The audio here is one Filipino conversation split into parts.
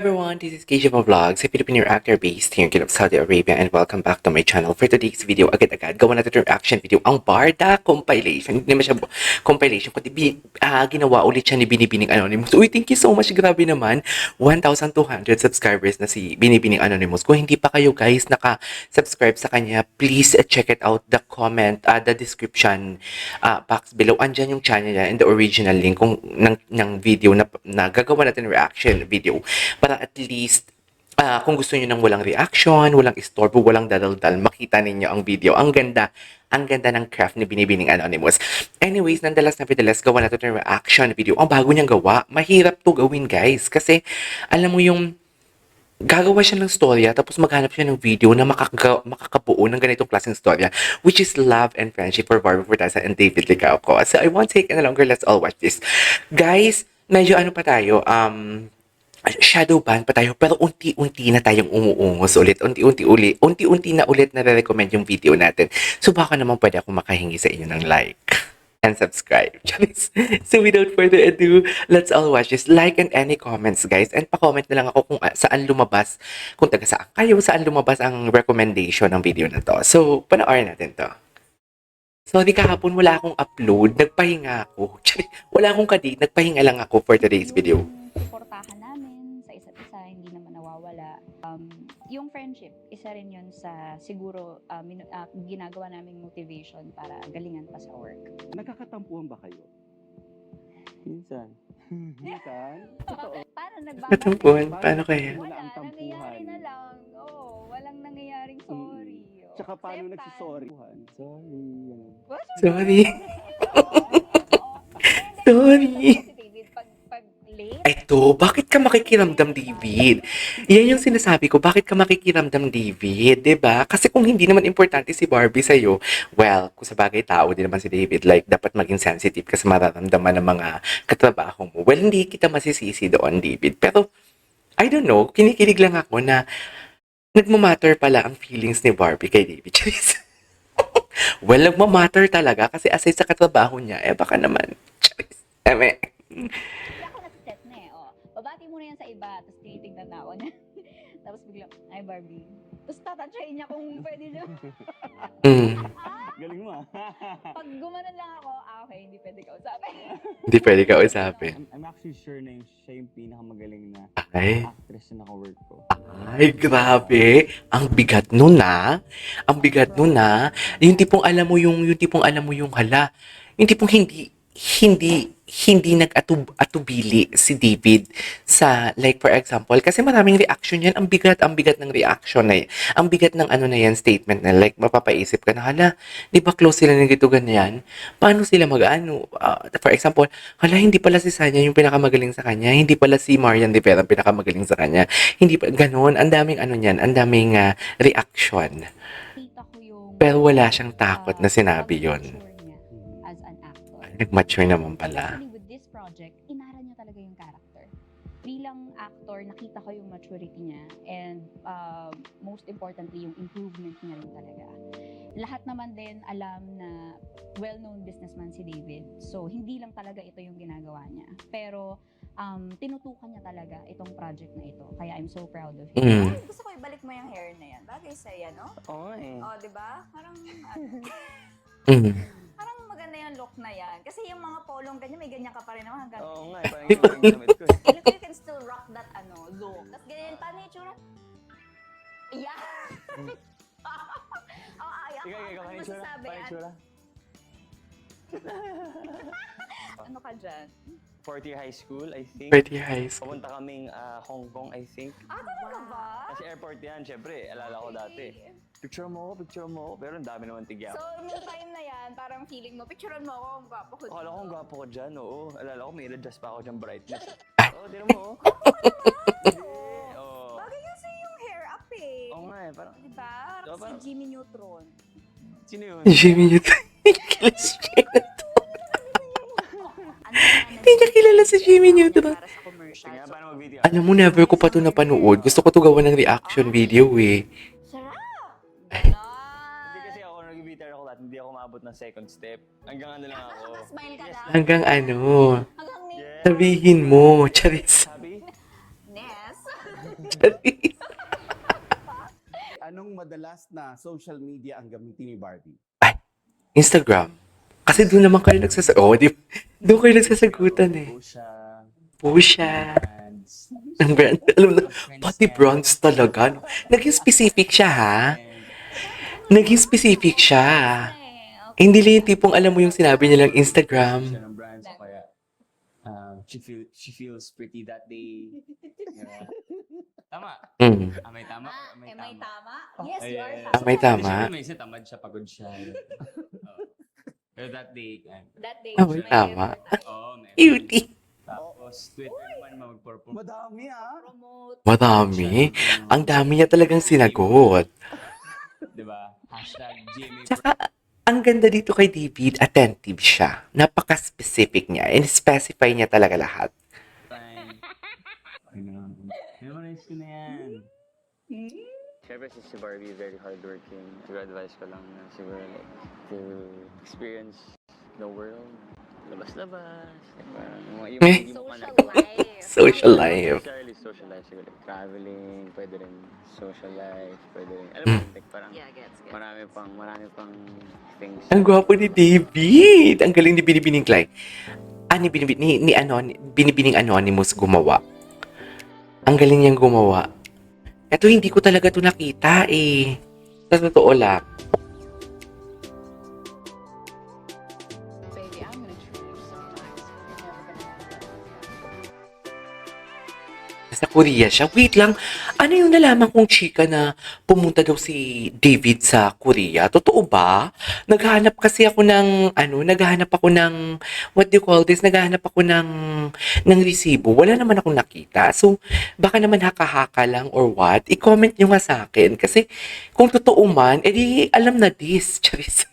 everyone, this is Keisha Vlogs, a Filipino actor based here in Saudi Arabia, and welcome back to my channel. For today's video, agad-agad, gawa natin yung reaction video, ang Barda compilation. Hindi naman siya compilation, kundi ginawa ulit siya ni Binibining Anonymous. Uy, thank you so much, grabe naman. 1,200 subscribers na si Binibining Anonymous. Kung hindi pa kayo guys naka-subscribe sa kanya, please check it out, the comment, the description box below. Andyan yung channel niya and the original link ng video na gagawa natin reaction video. Para at least, kung gusto niyo ng walang reaction, walang istorbo, walang dadaldal, makita ninyo ang video. Ang ganda ng craft ni Binibining Anonymous. Anyways, nonetheless, gawa natin ng reaction video. Ang bago niyang gawa, mahirap to gawin guys. Kasi, alam mo yung, gagawa siya ng storya, tapos maghanap siya ng video na makakabuo ng ganitong klaseng storya, which is love and friendship for Barbie Forteza and David Licauco. So, I won't take any longer. Let's all watch this. Guys, medyo ano pa tayo, shadow ban pa tayo, pero unti-unti na tayong umuungos ulit. Unti-unti na ulit na recommend yung video natin. So baka naman pwede ako makahingi sa inyo ng like and subscribe. So without further ado, let's all watch this. Like and any comments guys. And pa-comment na lang ako kung saan lumabas, kung taga saan kayo, saan lumabas ang recommendation ng video na to. So panoorin natin to. Sorry, kahapon wala akong upload. Nagpahinga ako. Wala akong kadate. Nagpahinga lang ako for today's video. Suportahan namin sa isa't isa, hindi naman nawawala. Yung friendship, isa rin yun sa siguro ginagawa naming motivation para galingan pa sa work. Nagkakatampuhan ba kayo? Minsan. Minsan? Totoo. Paano Katampuhan? Paano kaya? Wala, ang tampuhan? nangyayari na lang. Oo, walang nangyayaring sorry. Tsaka paano Acceptance. nagsisorry? Sorry. Yan. Sorry. Sorry. Sorry. Pag late, Ay to, bakit ka makikiramdam, David? Yan yung sinasabi ko, bakit ka makikiramdam, David? 'Di ba? Kasi kung hindi naman importante si Barbie sa'yo, well, kung sa bagay tao din naman si David, like, dapat maging sensitive ka sa mararamdaman ng mga katrabaho mo. Well, hindi kita masisisi doon, David. Pero, I don't know, kinikilig lang ako na nagmamatter pala ang feelings ni Barbie kay David. Well, nagmamatter talaga kasi aside sa katrabaho niya, baka naman. Eme. hindi ako nasa-set na eh. Oh, babati mo na yan sa iba, tapos tinitignan na ako niya. Tapos biglang, ay Barbie. Tapos tatatsayin niya kung pwede niya. Galing mo ah. Pag gumanon lang ako, okay, hindi pwede kausapin. Hindi pwede ka usapin. I'm actually sure na siya yung pinakamagaling na Ay. actress na naka-work ko. Ay, grabe. Ang bigat nun na. Ang bigat nun na. Yung tipong alam mo yung hala. Yung tipong hindi nag-atubili si David sa, like, for example, kasi maraming reaction yan. Ang bigat ng reaction na yan. Ang bigat ng ano na yan, statement na, like, mapapaisip ka na, hala, di ba close sila ng gito ganyan? Paano sila for example, hala, hindi pala si Sanya yung pinakamagaling sa kanya, hindi pala si Marian Rivera ang pinakamagaling sa kanya, hindi pa, ganun, ang daming reaction. Kita ko yung Pero wala siyang takot na sinabi yon. pag-mature niya as an actor. Nag-mature naman pala. Actually, with this project, inaral niya talaga yung character. Bilang actor, nakita ko yung maturity niya and most importantly, yung improvement niya rin talaga. Lahat naman din alam na well-known businessman si David. So, hindi lang talaga ito yung ginagawa niya. Pero, tinutukan niya talaga itong project na ito. Kaya I'm so proud of him. Mm. Ay, gusto ko ibalik mo yung hair na yan. Bagay sa'yo, no? Oo eh. O, di ba? Parang, Mm. parang maganda yung look na yan. Kasi yung mga polong ganyan, may ganyan ka pa rin naman hanggang... Oo nga eh. Parang yung gamit ko eh. You can still rock that, look. Tapos ganyan, paano yung tsura? Yeah! Ikaw, Ano paano yung tsura? masasabi? Paano yung tsura? Ano ka dyan? Fourth year high school, I think. Pretty high school. Papunta kaming Hong Kong, I think. Talaga ba? Kasi airport yan, syempre. Alala ko dati. Picture mo ako. Pero ang dami naman tigyan. So, nung time na yan, parang feeling mo, picturean mo ako, ang gwapo ko. Akala ko ang gwapo ko dyan, oo. Alala ko may adjust pa ako dyan brightness. Ay. Oo, di mo. Oo. Bagay yun sa'yo yung hair up eh. Oo nga eh, parang, Di ba? Oo, Si parang- Jimmy Neutron. sino yun? Jimmy Neutron. Ano na Hindi niya kilala si Jimmy Neutron. para sa commercial. Tingnan, paano mag-video? Alam mo, never ko pa ito napanood. Gusto ko ito gawa ng reaction video eh. Sarap! Hindi Ganon! kasi ako nag-guitar ako lahat, hindi ako maabot ng second step. Hanggang ano lang ako. Smile ka lang. Hanggang ano, Hanggang ni Yeah. sabihin mo, Charis. Sabi? Ness. Charis. Anong madalas na social media ang gamitin ni Barbie? Instagram. Kasi doon naman kayo doon kayo nagsasagutan eh. Pusha. Ang brand. Alam na, pati brands talaga. No? Naging specific siya, ha? Naging specific siya. Hindi lang yung tipong alam mo yung sinabi nilang Instagram. Siya ng brands o kaya she feels pretty that day. Yeah. Tama. Mm. May tama? Am I tama? Yes, you are Ah, may tama. Siyempre, may isa tamad siya, pagod siya. Oo. Pero that day, That day, Ah, may tama. may Cutie. Tapos, Twitter naman, mag-purple. Madami promote. Madami. Ang dami niya talagang sinagot. Diba? #GMA. Tsaka, ang ganda dito kay David, attentive siya. Napaka-specific niya. And specify niya talaga lahat. Memorize ko na yan. Siyempre si Barbie very hardworking. Siguro advice ko lang na siguro like to experience the world. Labas-labas. Like, parang yung hindi mo Social connect. life. Social Not life. necessarily social life. Siguro like traveling, pwede rin social life, pwede rin. Alam mo, like parang Yeah, gets. marami pang things. Ang gwapo ni David. Ang galing ni Binibining Clay. Binibining Anonymous gumawa. Ang galing niyang gumawa. Ito, hindi ko talaga to nakita eh. Sa totoo lang. Baby, I'm gonna treat you so nice. You're never gonna know that. Sa Korea siya. Wait lang. Ano yung nalaman kong chika na pumunta daw si David sa Korea? Totoo ba? Naghahanap ako ng, what do you call this? Naghahanap ako ng resibo. Wala naman akong nakita. So, baka naman haka-haka lang or what? I-comment nyo nga sa akin. Kasi, kung totoo man, edi alam na this. Charis.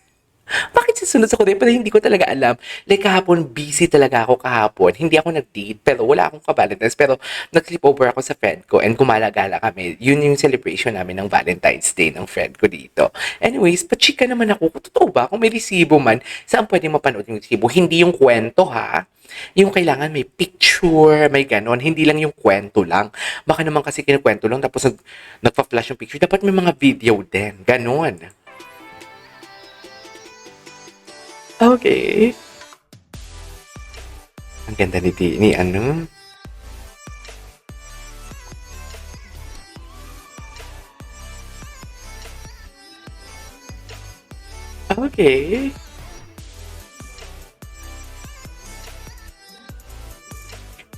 Bakit susunod sa Korea? Pero hindi ko talaga alam. Like kahapon, busy talaga ako kahapon. Hindi ako nag-date, pero wala akong ka-Valentine's. Pero nag-sleepover ako sa friend ko and gumala-gala kami. Yun yung celebration namin ng Valentine's Day ng friend ko dito. Anyways, pachika naman ako. Kung totoo ba? Kung may resibo man, saan pwede mapanood yung resibo? Hindi yung kwento, ha? Yung kailangan may picture, may ganon. Hindi lang yung kwento lang. Baka naman kasi kinukwento lang tapos nagpa-flash yung picture. Dapat may mga video din. Ganon. Okay. Ang ganda ni ano. Okay.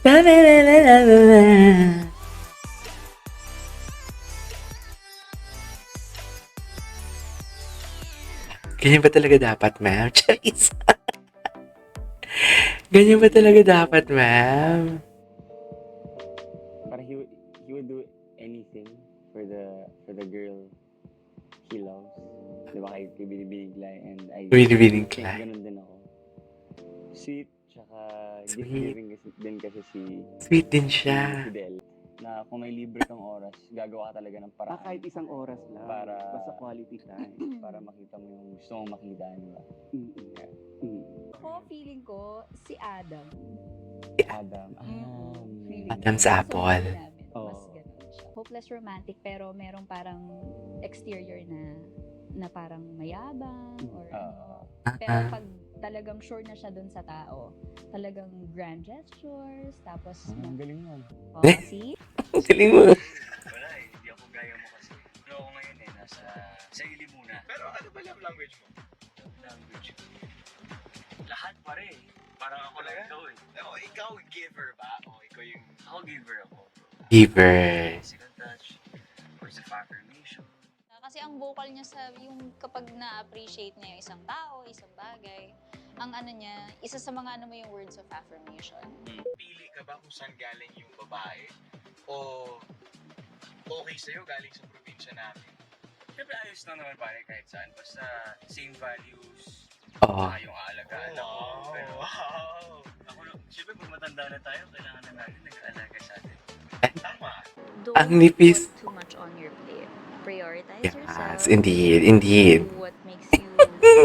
La la la la la la la. Ganyan ba talaga dapat, ma'am? Charis. Ganyan ba talaga dapat, ma'am? Parang he would do anything for the girl he loves. Di ba kay Binibining Clay and I Binibining think Clay. ganun din ako. Sweet, tsaka Sweet. gift-giving kasi si Sweet din siya. Fidel. Na kung may libre kang oras, gagawa ka talaga ng paraan. Kahit isang oras lang. Basta quality time. Para makita mo yung gusto mong makita, di ba? Ako, feeling ko, si Adam. Adam. Feeling Adam's ko, apple. mas namin, Oo. mas ganun siya. Hopeless romantic, pero merong parang exterior na parang mayabang or pero pag talagang sure na siya dun sa tao, talagang grand gestures, tapos Ang galing mo. see? Ang galing mo. Wala hindi ako gaya mo kasi. Pero ako ngayon nasa sarili muna. Pero ano ba love language mo? Love language ko. Lahat pare. Parang ako lang ikaw eh. Ikaw giver ba? Ikaw yung... Ako giver ako. Giver. Physical touch. Words of affirmation. Kasi ang vocal niya sa yung kapag na-appreciate niya yung isang tao, isang bagay, ang ano niya, isa sa mga ano mo yung words of affirmation. Pili ka ba kung saan galing yung babae? O okay sa'yo galing sa probinsya namin? Siyempre ayos lang naman pare kahit saan. Basta same values. Oo. Yung aalagaan ako. Pero ako, siyempre pag matanda na tayo, kailangan na natin nag-aalaga sa atin. Tama. Don't Ang nipis. put too much on your plate. Prioritize Yes, yourself. indeed. Do what makes you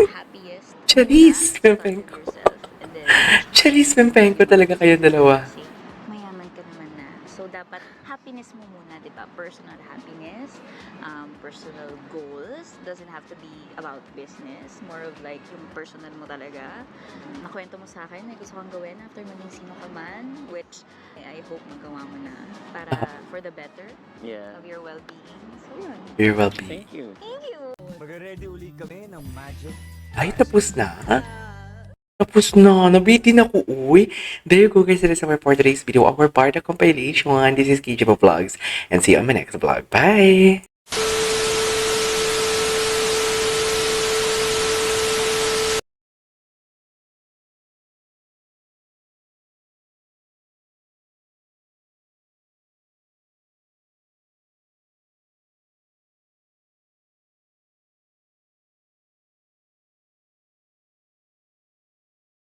happiest. Charis, Start Pempeng with ko. yourself, and then Charis, Pempeng ko talaga kayong dalawa. kasi mayaman ka naman na. So dapat happy happiness mo muna, di ba? Personal happiness, personal goals. Doesn't have to be about business. More of like yung personal mo talaga. Nakwento mo sa akin na gusto kang gawin after maging sino ka man, which I hope magawa mo na para for the better Yeah. of your well-being. So, yun. Very well be. Thank you. Thank you! Mag-ready ulit kami ng magic. Ay, tapos na? Tapos na. Nabitin ako, uy. There you go, guys. That is our for today's video, our Barda compilation. This is KJ Vlogs. And see you on my next vlog. Bye!